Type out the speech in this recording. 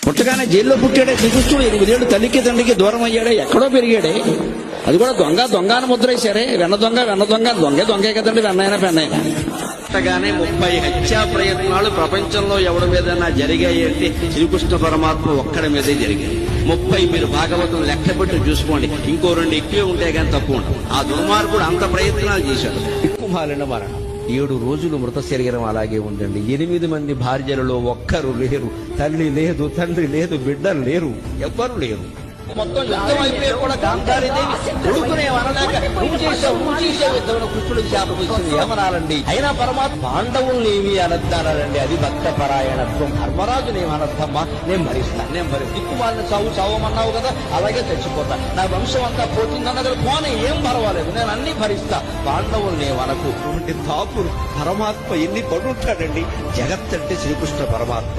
పుట్టగానే జైల్లో పుట్టాడే శ్రీకృష్ణుడు 8 ఏళ్ళు తల్లికి తండ్రికి దూరం అయ్యాడే, ఎక్కడో పెరిగాడే. అది కూడా దొంగ అని ముద్ర వేశారే. వెన్న దొంగే కదండి, వెన్నైనా పెన్నైనా. పుట్టగానే 30 హత్యా ప్రయత్నాలు ప్రపంచంలో ఎవడి మీదైనా జరిగాయంటే శ్రీకృష్ణ పరమాత్మ ఒక్కడి మీదే జరిగాయి. 30 మీరు భాగవతం లెక్కపెట్టి చూసుకోండి. ఇంకో 2 ఎక్కువే ఉంటే కానీ తక్కువ ఉంటుంది. ఆ దుర్మార్గుడు అంత ప్రయత్నాలు చేశాడు. దిక్కుమాలిన మరణం. 7 రోజులు మృత శరీరం అలాగే ఉందండి. 8 మంది భార్యలలో ఒక్కరు లేరు. తల్లి లేదు, తండ్రి లేదు, బిడ్డలు లేరు, ఎవ్వరు లేరు. మొత్తం యుద్ధం అయిపోయి కూడా గాంధారీదేవి కొడుకునే అనలేక నువ్వు చేసావు యుద్ధంలో కృష్ణుడికి శాపం ఇచ్చింది. ఏమనాలండి? అయినా పరమాత్మ పాండవుల్ని ఏమి అనద్దానండి. అది భక్త పరాయణత్వం. ధర్మరాజుని ఏమనద్దమ్మా, నేను భరిస్తాను. దిక్కుమాలిన చావమన్నావు కదా, అలాగే చచ్చిపోతా. నా వంశం అంతా పోతుందన్నది పోనీ, ఏం పర్వాలేదు, నేను అన్ని భరిస్తా. పాండవుల్ని ఏమనకు. తాపురు పరమాత్మ ఎన్ని పడుంటాడండి. జగత్ అంటే శ్రీకృష్ణ పరమాత్మ.